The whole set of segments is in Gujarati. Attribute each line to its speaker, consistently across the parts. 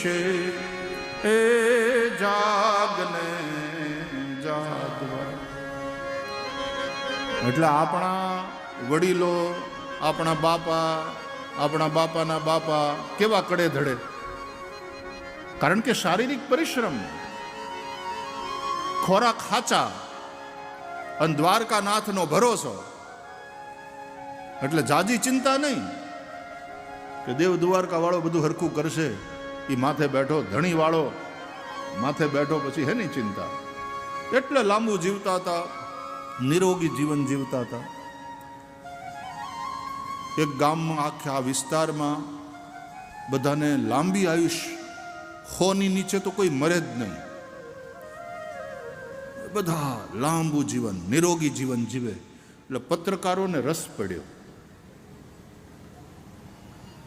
Speaker 1: વિશે એ જાગને જાગવા. એટલે આપણા વડીલો, આપણા બાપાના બાપા કેવા કડે ધડે, કારણ કે શારીરિક પરિશ્રમ, ખોરાક ખાચા અને દ્વારકાનાથનો ભરોસો. એટલે જાજી ચિંતા નહીં કે દેવ દ્વારકા વાળો બધું હરખું કરશે. એ માથે બેઠો ધણી વાળો માથે બેઠો, પછી હેની ચિંતા. એટલે લાંબુ જીવતા હતા, નિરોગી જીવન જીવતા હતા. એક ગામમાં, આખા વિસ્તારમાં બધાને લાંબી આયુષ્ય, 100 ની નીચે તો કોઈ મરે જ નહીં. બધા લાંબુ જીવન, નિરોગી જીવન જીવે. એટલે પત્રકારોને રસ પડ્યો,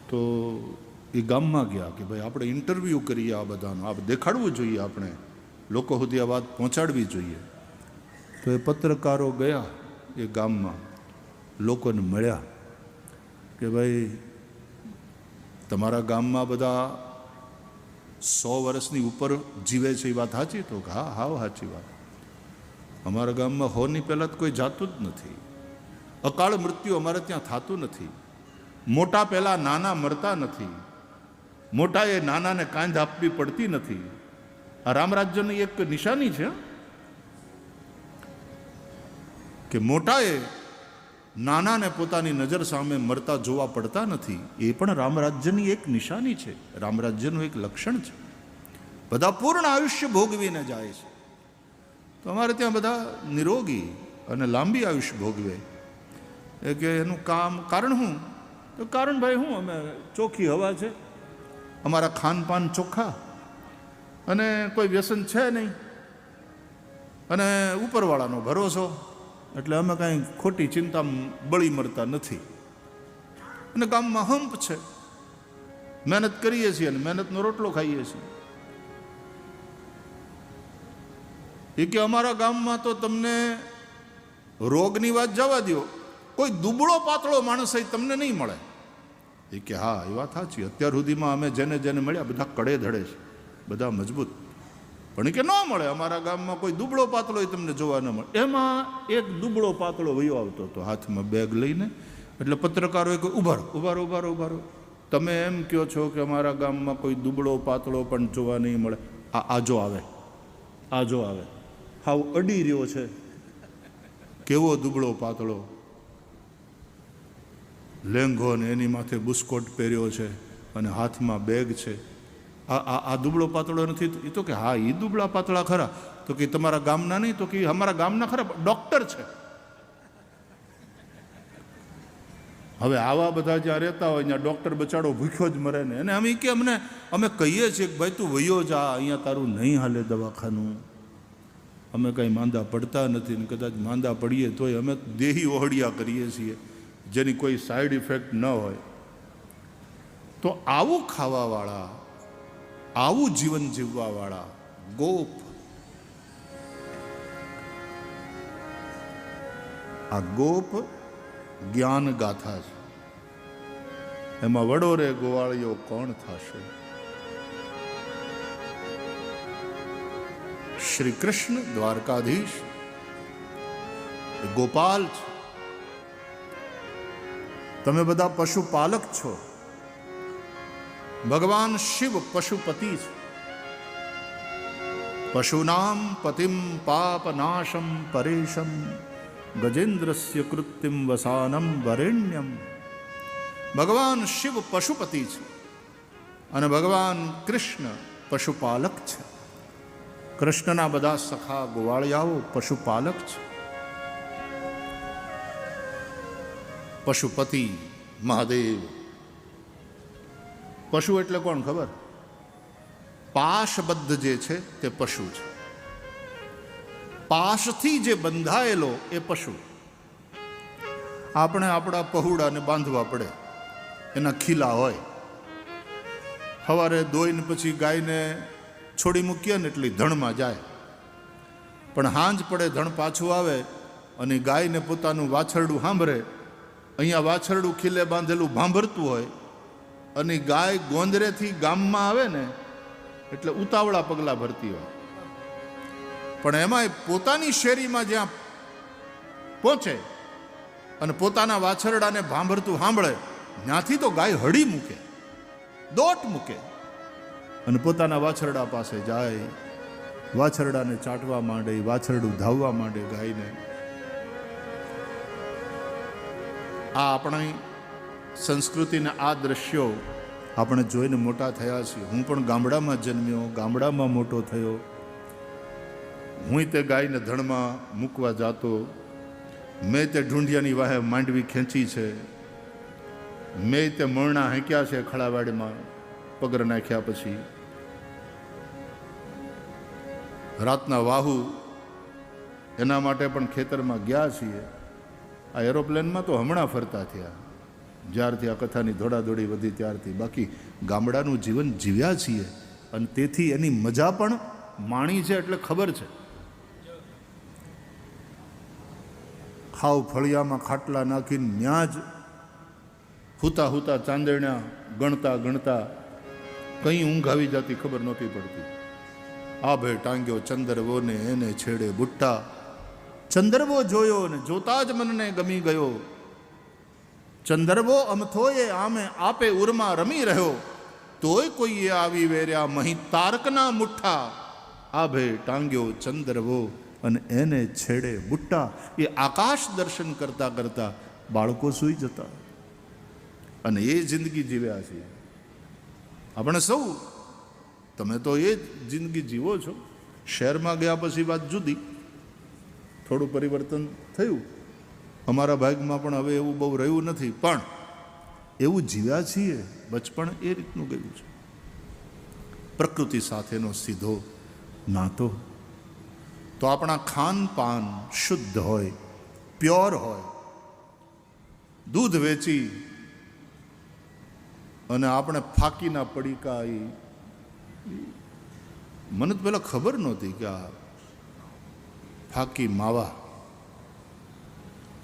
Speaker 1: તો એ ગામમાં ગયા કે ભાઈ આપણે ઇન્ટરવ્યૂ કરીએ આ બધાનો, આ દેખાડવું જોઈએ, આપણે લોકો સુધી આ વાત પહોંચાડવી જોઈએ. તો એ પત્રકારો ગયા એ ગામમાં, લોકોને મળ્યા કે ભાઈ તમારા ગામમાં બધા 100 વર્ષની ઉપર જીવે છે, એ વાત સાચી? તો હા, હાવ સાચી વાત. અમારા ગામમાં 100 ની પહેલાં કોઈ જાતું જ નથી. અકાળ મૃત્યુ અમારે ત્યાં થતું નથી. મોટા પહેલાં નાના મરતા નથી. મોટાએ નાનાને કાંધ આપવી પડતી નથી. આ રામરાજ્યની એક નિશાની છે કે મોટાએ નાનાને પોતાની નજર સામે મરતા જોવા પડતા નથી. એ પણ રામરાજ્યની એક નિશાની છે, રામરાજ્યનું એક લક્ષણ છે. બધા પૂર્ણ આયુષ્ય ભોગવીને જાય છે. તો અમારે ત્યાં બધા નિરોગી અને લાંબી આયુષ્ય ભોગવે. એ કે એનું કારણ શું? તો કારણ ભાઈ શું, અમે ચોખ્ખી હવા છે, અમારા ખાનપાન ચોખ્ખા, અને કોઈ વ્યસન છે નહીં, અને ઉપરવાળાનો ભરોસો. એટલે અમે કાંઈ ખોટી ચિંતા બળી મરતા નથી. અને ગામમાં હંપ છે, મહેનત કરીએ છીએ અને મહેનતનો રોટલો ખાઈએ છીએ. એ કે અમારા ગામમાં તો તમને રોગની વાત જવા દો, કોઈ દુબળો પાતળો માણસ તમને નહીં મળે. એ કે હા, એ વાત સાચી. અત્યાર સુધીમાં અમે જેને જેને મળ્યા બધા કડે ધડે છે, બધા મજબૂત. પણ કે ન મળે, અમારા ગામમાં કોઈ દુબળો પાતળો તમને જોવા ન મળે. એમાં એક દુબળો પાતળો વયો આવતો હતો હાથમાં બેગ લઈને. એટલે પત્રકારોએ કહ્યું, ઉભારો, તમે એમ કહો છો કે અમારા ગામમાં કોઈ દુબળો પાતળો પણ જોવા નહીં મળે? આજો આવે, હાવ અડી રહ્યો છે. કેવો દુબળો પાતળો, લેંઘો ને એની માથે બુસ્કોટ પહેર્યો છે અને હાથમાં બેગ છે. આ દુબળો પાતળો નથી? એ તો કે હા, એ દુબળા પાતળા ખરા. તો કે તમારા ગામના નહીં? તો કે અમારા ગામના ખરા, ડૉક્ટર છે. હવે આવા બધા જ્યાં રહેતા હોય ત્યાં ડૉક્ટર બચાડો ભૂખ્યો જ મરે ને. અને અમે કહીએ છીએ કે ભાઈ તું વયો જા, અહીંયા તારું નહીં હાલે દવાખાનું. અમે કંઈ માંદા પડતા નથી, ને કદાચ માંદા પડીએ તોય અમે દેહી ઓહડિયા કરીએ છીએ, જેની કોઈ સાઈડ ઇફેક્ટ ન હોય. તો આવું ખાવાવાળા, આવું જીવન જીવવાવાળા ગોપ, આ ગોપ જ્ઞાન ગાથા છે. એમાં વડો રે ગોવાળિયો કોણ થશે? શ્રી કૃષ્ણ દ્વારકાધીશ ગોપાલ છે. તમે બધા પશુપાલક છો. ભગવાન શિવ પશુપતિ છે. પશુનામ પતિમ પાપનાશમ પરેશમ ગજેન્દ્રસ્ય કૃત્યમ વસાનમ વરેણ્યમ. ભગવાન શિવ પશુપતિ છે અને ભગવાન કૃષ્ણ પશુપાલક છે. કૃષ્ણના બધા સખા ગોવાળિયાઓ પશુપાલક છે. પશુપતિ મહાદેવ. પશુ એટલે કોણ ખબર? પાશબદ્ધ જે છે તે પશુ છે. પાશથી જે બંધાયેલો એ પશુ. આપણે આપણા પહુડાને બાંધવા પડે, એના ખીલા હોય. સવારે ધોઈને પછી ગાયને છોડી મૂકીએ ને એટલી ધણમાં જાય, પણ હાંજ પડે ધણ પાછું આવે અને ગાયને પોતાનું વાછરડું સાંભળે. અહીંયા વાછરડું ખીલે બાંધેલું ભાંભરતું હોય અને ગાય ગોંદરેથી ગામમાં આવે ને એટલે ઉતાવળા પગલાં ભરતી હોય, પણ એમાંય પોતાની શેરીમાં જ્યાં પહોંચે અને પોતાના વાછરડાને ભાંભરતું સાંભળે, ત્યાંથી તો ગાય હળી મૂકે, દોટ મૂકે અને પોતાના વાછરડા પાસે જાય, વાછરડાને ચાટવા માંડે, વાછરડું ધાવવા માંડે ગાયને. આ આપણી સંસ્કૃતિના આ દ્રશ્યો આપણે જોઈને મોટા થયા છીએ. હું પણ ગામડામાં જન્મ્યો, ગામડામાં મોટો થયો. હું તે ગાયને ધણમાં મૂકવા જાતો, મેં તે ઢૂંઢિયાની વાહે માંડવી ખેંચી છે, મેં તે મરણા હેંક્યા છે ખળાવાડીમાં પગર નાખ્યા પછી. રાતના વાહુ એના માટે પણ ખેતરમાં ગયા છીએ. આ એરોપ્લેનમાં તો હમણાં ફરતા થયા, જ્યારથી આ કથાની દોડાદોડી વધી ત્યારથી. બાકી ગામડાનું જીવન જીવ્યા છીએ અને તેથી એની મજા પણ માણી છે, એટલે ખબર છે. ખાવ ફળિયામાં ખાટલા નાખીને ન્યા જ હુતા હુતા ચાંદરણા ગણતા ગણતા કઈ ઊંઘ આવી જતી ખબર નહોતી પડતી. આભે ટાંગ્યો ચંદરવો ને એને છેડે બુટ્ટા, ચંદરવો જોયો ને જોતા જ મનને ગમી ગયો. ચંદરવો અમથોએ આમે આપે ઉરમાં રમી રહ્યો, તોય કોઈએ આવી વેર્યા મહી તારકના મુઠ્ઠા. આભે ટાંગ્યો ચંદરવો અને એને છેડે બુટ્ટા. એ આકાશ દર્શન કરતા કરતા બાળકો સૂઈ જતા અને એ જિંદગી જીવ્યા છે આપણે સૌ. તમે તો એ જિંદગી જીવો છો. શહેરમાં ગયા પછી વાત જુદી, થોડું પરિવર્તન થયું. અમારા ભાગમાં પણ હવે એવું બહુ રહ્યું નથી, પણ એવું જીવ્યા છીએ. બચપણ એ રીતનું ગયું છે. પ્રકૃતિ સાથેનો સીધો નાતો. તો આપણા ખાનપાન શુદ્ધ હોય, પ્યોર હોય. દૂધ વેચી અને આપણે ફાકીના પડીકા, મને તો પેલા ખબર નહોતી કે આ ફાકી માવા.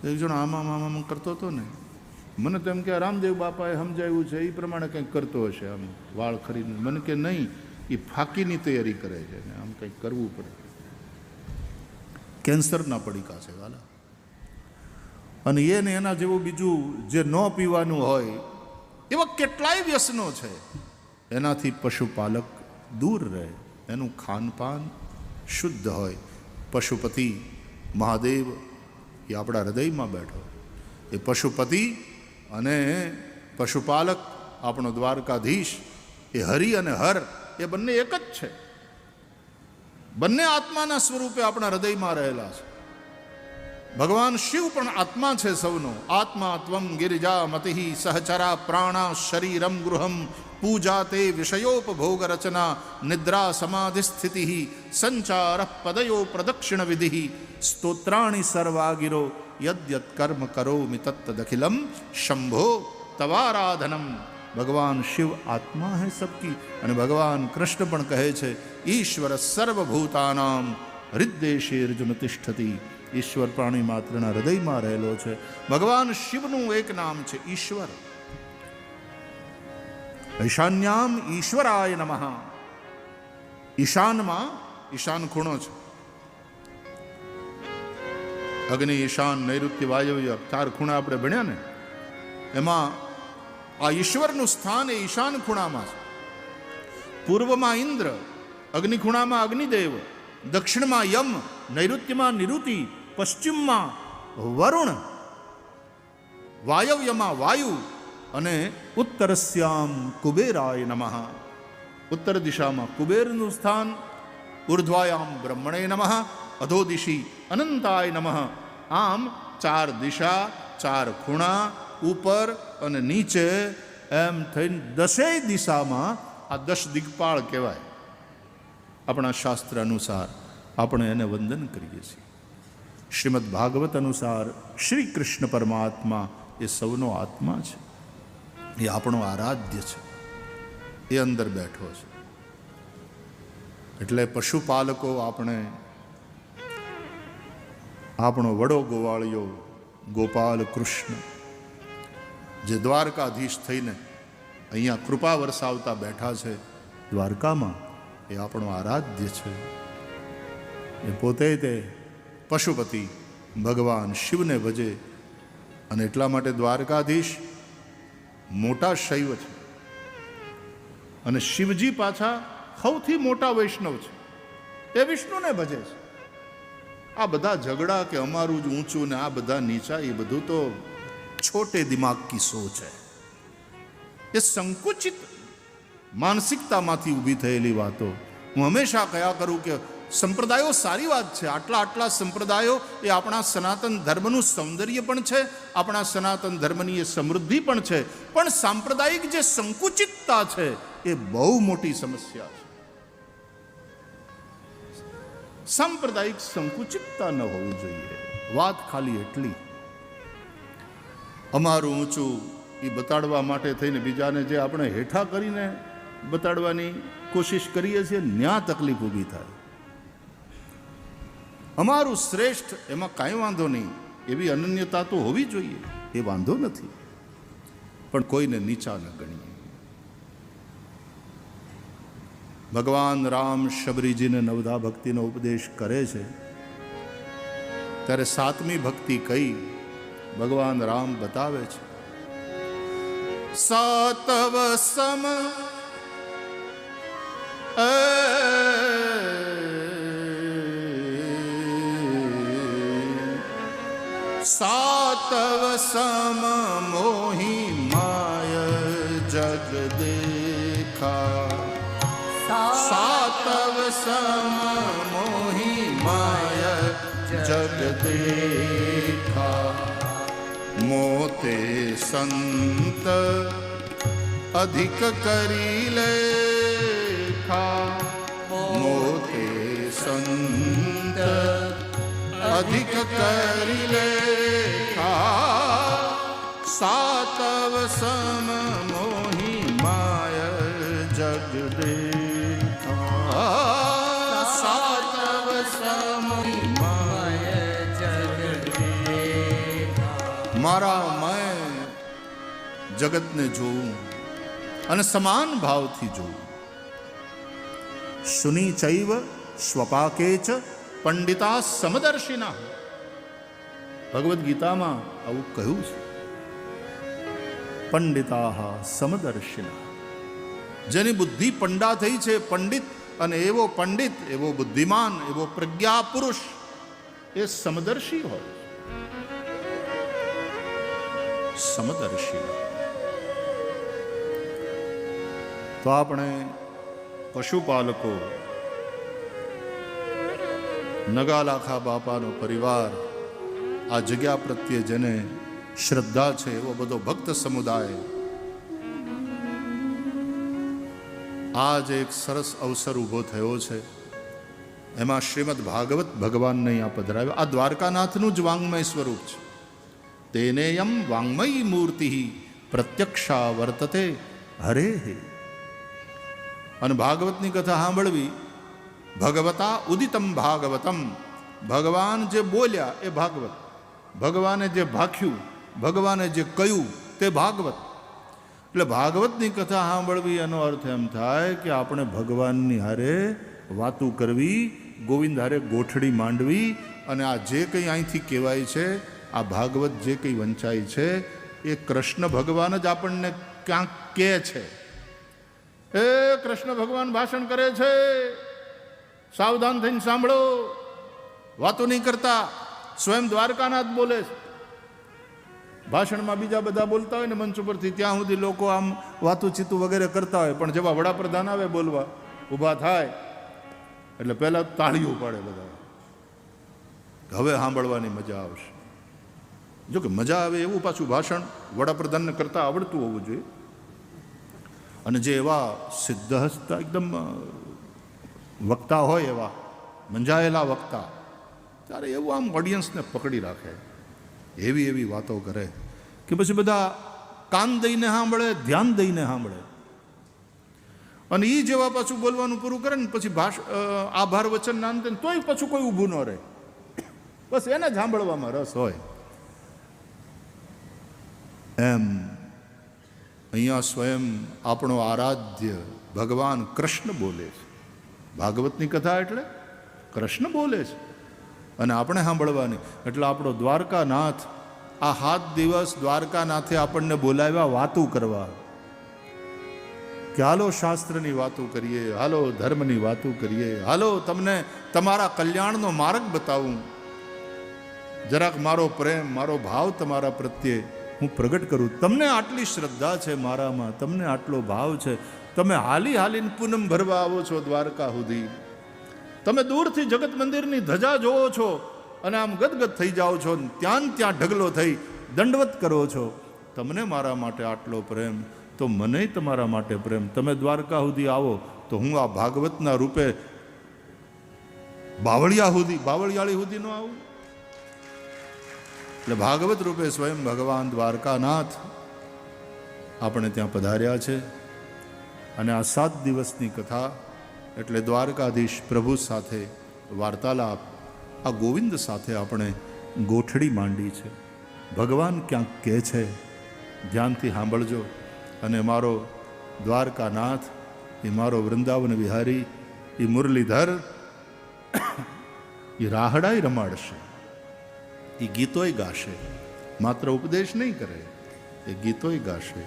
Speaker 1: એક જણ આમાં કરતો હતો ને, મને તો એમ કે રામદેવ બાપાએ સમજાવ્યું છે એ પ્રમાણે કંઈક કરતો હશે, આમ વાળ ખરીને. મને કે નહીં, એ ફાકીની તૈયારી કરે છે ને આમ કંઈક કરવું પડે. કેન્સરના પડીકા છે વાલા. અને એને એના જેવું બીજું જે ન પીવાનું હોય એવા કેટલાય વ્યસનો છે. એનાથી પશુપાલક દૂર રહે, એનું ખાનપાન શુદ્ધ હોય. પશુપતિ મહાદેવ એ આપણા હૃદયમાં બેઠો. એ પશુપતિ અને પશુપાલક આપણો દ્વારકાધીશ, એ હરિ અને હર એ બંને એક જ છે. બંને આત્માના સ્વરૂપે આપણા હૃદયમાં રહેલા છે. ભગવાન શિવ પણ આત્મા છે સૌનો. આત્મા ત્વમ ગિરિજા મતિ સહચરા પ્રાણા શરીરમ ગૃહમ પૂજા તે વિષયોપભોગ રચના નિદ્રા સમાધિ સ્થિતિ સંચાર પદયો પ્રદક્ષિણ વિધિ સ્તોત્રાણી સર્વાગિરો યદ્યત કર્મ કરોમિ તત્તદખિલમ શંભો તવારાધનમ. ભગવાન શિવ આત્મા હૈ સબકી. અને ભગવાન કૃષ્ણ પણ કહે છે ઈશ્વર સર્વભૂતાનામ હૃદ્દેશે અર્જુન તિષ્ઠતિ. ઈશ્વર પ્રાણી માત્રના હૃદયમાં રહેલો છે. ભગવાન શિવનું એક નામ છે ઈશ્વર. ઈશાન્યામ ઈશ્વરાય નમઃ. ઈશાનમાં ઈશાન ખૂણો છે. અગ્નિ, ઈશાન, નૈઋત્ય, વાયવ્ય 4 ખૂણા આપણે ભણ્યા ને, એમાં આ ઈશ્વરનું સ્થાન એ ઈશાન ખૂણામાં છે. પૂર્વમાં ઇન્દ્ર, અગ્નિ ખૂણામાં અગ્નિદેવ, દક્ષિણમાં યમ, નૈઋત્યમાં નિરુતિ, પશ્ચિમમાં વરુણ, વાયવ્યમાં વાયુ અને ઉત્તરસ્યામ કુબેરાય નમઃ. ઉત્તર દિશામાં કુબેરનું સ્થાન. ઉર્ધ્વાયામ બ્રહ્મણે નમઃ, અધોદિશી અનંતાય નમઃ. આમ 4 દિશા, 4 ખૂણા, ઉપર અને નીચે, એમ થઈને 10 દિશામાં આ 10 દિગ્પાળ કહેવાય. આપણા શાસ્ત્ર અનુસાર આપણે એને વંદન કરીએ છીએ. શ્રીમદ ભાગવત અનુસાર શ્રી કૃષ્ણ પરમાત્મા એ સૌનો આત્મા છે. એ આપણો આરાધ્ય છે. એ અંદર બેઠો છે. એટલે પશુપાલકો આપણે, આપણો વડો ગોવાળિયો ગોપાલ કૃષ્ણ જે દ્વારકાધીશ થઈને અહીંયા કૃપા વરસાવતા બેઠા છે દ્વારકામાં, એ આપણો આરાધ્ય છે. એ પોતે તે પશુપતિ ભગવાન શિવને ભજે અને એટલા માટે દ્વારકાધીશ મોટા શૈવ છે અને શિવજી પાછા સૌથી મોટા વૈષ્ણવ છે. એ વિષ્ણુને ભજે છે. આ બધા ઝઘડા કે અમારું જ ઊંચું ને આ બધા નીચા, એ બધું તો છોટે દિમાગ કી સોચ है. એ સંકુચિત માનસિકતામાંથી ઊભી થયેલી વાતો. હું હંમેશા કયા કરું કે સંપ્રદાયો સારી વાત છે. આટલા સંપ્રદાયો એ આપણા સનાતન ધર્મનું સૌંદર્ય પણ છે, આપણા સનાતન ધર્મની એ સમૃદ્ધિ પણ છે. પણ સાંપ્રદાયિક જે સંકુચિતતા છે એ બહુ મોટી સમસ્યા છે. સાંપ્રદાયિક સંકુચિતતા ન હોવી જોઈએ. વાત ખાલી એટલી, અમારું ઊંચું એ બતાડવા માટે થઈને બીજાને જે આપણે હેઠા કરીને બતાડવાની કોશિશ કરીએ છીએ, ન્યા તકલીફ ઊભી થાય. અમારું શ્રેષ્ઠ એમાં કાંઈ વાંધો નહીં, એવી અનન્યતા તો હોવી જોઈએ, એ વાંધો નથી, પણ કોઈને નીચા ન ગણીએ. ભગવાન રામ શબરીજીને નવધા ભક્તિનો ઉપદેશ કરે છે ત્યારે સાતમી ભક્તિ કઈ ભગવાન રામ બતાવે છે. સાતવ સમ સાતવ સમ મોહી માય જગ દેખા. સાતવ સમ મોહી માય જગ દેખા. મોતે સંત અધિક કરી લેખા. મોતે સંત અધિક કરી લેખા. સાતવ સમ મોહી માય જગ દેખા. સાતવ સમ માય જગ દેખા. મારા મેં જગતને જોઉં અને સમાન ભાવથી જોઉં. સુની ચૈવ સ્વપાકે ચ પંડિતા સમદર્શિના. ભગવદ્ ગીતામાં આવું કહ્યું છે. પંડિતા સમદર્શિના. જેની બુદ્ધિ પંડા થઈ છે, પંડિત, અને એવો પંડિત, એવો બુદ્ધિમાન, એવો પ્રજ્ઞા પુરુષ એ સમદર્શી હોય. સમદર્શી. તો આપણે પશુપાલકો, નગાલાખા બાપાનો પરિવાર, આ જગ્યા પ્રત્યે જેને શ્રદ્ધા છે એવો બધો ભક્ત સમુદાય, આજ એક સરસ અવસર ઊભો થયો છે. એમાં શ્રીમદ ભાગવત ભગવાનને અહીંયા પધરાવ્યો. આ દ્વારકાનાથનું જ વાંગમય સ્વરૂપ છે. તેનેયમ વાંગમયી મૂર્તિ પ્રત્યક્ષા વર્તતે હરે. અને ભાગવતની કથા સાંભળવી. ભગવતા ઉદિતમ ભાગવતમ. ભગવાન જે બોલ્યા એ ભાગવત. ભગવાને જે ભાખ્યું, ભગવાને જે કહ્યું તે ભાગવત. એટલે ભાગવતની કથા સાંભળવી એનો અર્થ એમ થાય કે આપણે ભગવાનની હારે વાતું કરવી, ગોવિંદ હારે ગોઠડી માંડવી. અને આ જે કંઈ અહીંથી કહેવાય છે, આ ભાગવત જે કંઈ વંચાય છે, એ કૃષ્ણ ભગવાન જ આપણને ક્યાંક કહે છે. એ કૃષ્ણ ભગવાન ભાષણ કરે છે, સાવધાન થઈને સાંભળો, વાતો નહીં કરતા. સ્વયં દ્વારકાનાથ બોલે છે. ભાષણમાં બીજા બધા બોલતા હોય ને મંચ ઉપરથી, ત્યાં સુધી લોકો આમ વાતું ચીતું વગેરે કરતા હોય, પણ જેવા વડાપ્રધાન આવે બોલવા, ઊભા થાય એટલે પહેલાં તાળીઓ પાડે બધા. હવે સાંભળવાની મજા આવશે. જો કે મજા આવે એવું પાછું ભાષણ વડાપ્રધાનને કરતાં આવડતું હોવું જોઈએ. અને જે એવા સિદ્ધહસ્ત એકદમ વક્તા હોય, એવા મંજાયેલા વક્તા, ત્યારે એવું આમ ઓડિયન્સને પકડી રાખે, એવી એવી વાતો કરે કે પછી બધા કાન દઈને સાંભળે, ધ્યાન દઈને સાંભળે. અને એ જેવા પાછું બોલવાનું પૂરું કરે ને પછી આભાર વચન ના અંતે તોય પાછું કોઈ ઊભું ન રહે, બસ એને જ સાંભળવામાં રસ હોય. એમ અહીંયા સ્વયં આપણો આરાધ્ય ભગવાન કૃષ્ણ બોલે છે. ભાગવતની કથા એટલે કૃષ્ણ બોલે છે અને આપણે સાંભળવાની. એટલે આપણો દ્વારકાનાથ આ 7 દિવસ દ્વારકાનાથે આપણને બોલાવ્યા વાતું કરવા કે હાલો શાસ્ત્રની વાતું કરીએ, હાલો ધર્મની વાતું કરીએ, હાલો તમને તમારા કલ્યાણનો માર્ગ બતાવું, જરાક મારો પ્રેમ મારો ભાવ તમારા પ્રત્યે હું પ્રગટ કરું. તમને આટલી શ્રદ્ધા છે મારામાં, તમને આટલો ભાવ છે, તમે હાલી હાલીને પૂનમ ભરવા આવો છો દ્વારકા સુધી, તમે દૂરથી જગત મંદિરની ધજા જોવો છો અને આમ ગદગદ થઈ જાઓ છો, ત્યાં ઢગલો થઈ દંડવત કરો છો. તમને મારા માટે આટલો પ્રેમ તો મને તમારા માટે પ્રેમ. તમે દ્વારકા સુધી આવો તો હું આ ભાગવતના રૂપે બાવળિયાળી સુધી ન આવું. એટલે ભાગવત રૂપે સ્વયં ભગવાન દ્વારકાનાથ આપણે ત્યાં પધાર્યા છે. અને આ 7 દિવસની કથા એટલે દ્વારકાધીશ પ્રભુ સાથે વાર્તાલાપ, આ ગોવિંદ સાથે આપણે ગોઠડી માંડી છે. ભગવાન ક્યાંક કહે છે, ધ્યાનથી સાંભળજો. અને મારો દ્વારકાનાથ, એ મારો વૃંદાવન વિહારી, એ મુરલીધર, એ રાહડાય રમાડશે, એ ગીતોય ગાશે. માત્ર ઉપદેશ નહીં કરે, એ ગીતોય ગાશે,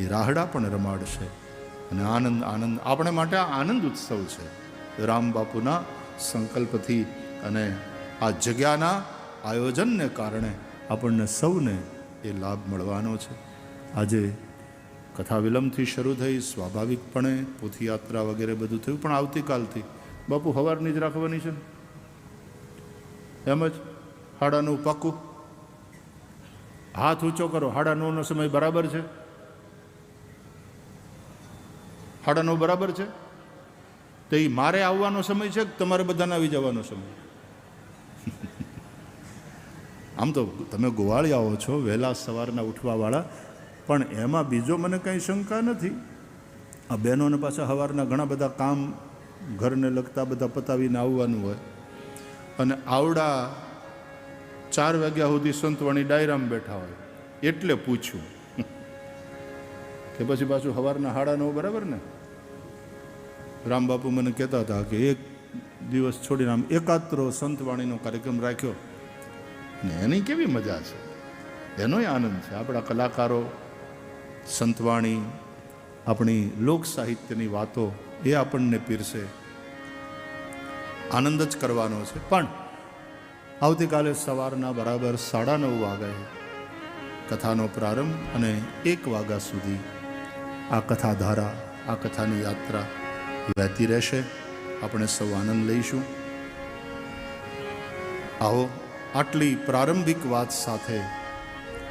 Speaker 1: એ રાહડા પણ રમાડશે. અને આનંદ આપણે માટે આ આનંદ ઉત્સવ છે. રામ બાપુના સંકલ્પથી અને આ જગ્યાના આયોજનને કારણે આપણને સૌને એ લાભ મળવાનો છે. આજે કથા વિલંબથી શરૂ થઈ, સ્વાભાવિકપણે પોથીયાત્રા વગેરે બધું થયું, પણ આવતીકાલથી બાપુ સવારની જ રાખવાની છે એમ જ 9:30 પાક્કું. હાથ ઊંચો કરો. 9:30નો સમય બરાબર છે? 9:30 બરાબર છે? તો એ મારે આવવાનો સમય છે કે તમારે બધાને આવી જવાનો સમય? આમ તો તમે ગોવાળિયાઓ છો, વહેલા સવારના ઉઠવાવાળા, પણ એમાં બીજો મને કંઈ શંકા નથી. આ બહેનોને પાછા સવારના ઘણા બધા કામ ઘરને લગતા બધા પતાવીને આવવાનું હોય, અને આવડા 4 વાગ્યા સુધી સંતવાણી ડાયરામાં બેઠા હોય, એટલે પૂછ્યું કે પછી પાછું સવારના 9:30 બરાબર ને? રામબાપુ મને કહેતા હતા કે એક દિવસ છોડીને આમ એકાત્રો સંતવાણીનો કાર્યક્રમ રાખ્યો ને એની કેવી મજા છે, એનોય આનંદ છે. આપણા કલાકારો સંતવાણી, આપણી લોક સાહિત્યની વાતો એ આપણને પીરસે, આનંદ જ કરવાનો છે. પણ આવતીકાલે સવારના બરાબર 9:30 વાગે કથાનો પ્રારંભ અને 1 વાગ્યા સુધી આ કથાધારા, આ કથાની યાત્રા વહેતી રહેશે. આપણે સૌ આનંદ લઈશું. આવો આટલી પ્રારંભિક વાત સાથે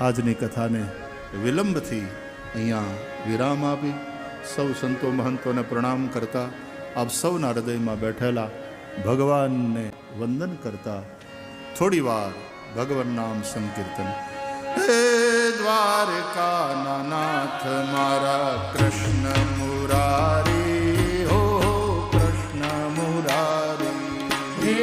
Speaker 1: આજની કથાને વિલંબથી અહીંયા વિરામ આપી સૌ સંતો મહંતોને પ્રણામ કરતા, આપ સૌના હૃદયમાં બેઠેલા ભગવાનને વંદન કરતા થોડી વાર ભગવાન નામ સંકીર્તન. હે દ્વારકાના નાથ મારા કૃષ્ણ મુરારી, હો કૃષ્ણ મુરારી. હે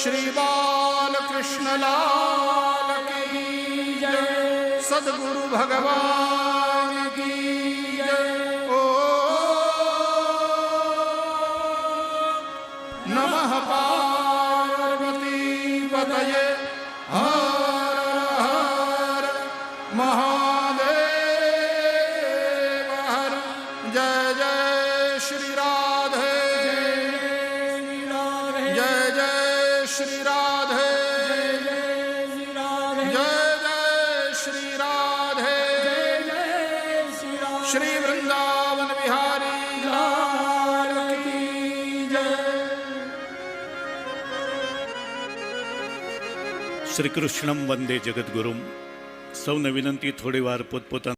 Speaker 1: श्री बाल कृष्ण लाल की जय, सद्गुरु भगवान की जय। ओ नमः पार्वती पतये हर हर महादेव हर। जय जय श्री राधे, जय जय श्री राधे, जय जय श्री राधे, श्री वृंदावन बिहारी लाल की जय।
Speaker 2: श्री कृष्णम वंदे जगद्गुरुम। સૌને વિનંતી થોડી વાર પોતપોતાના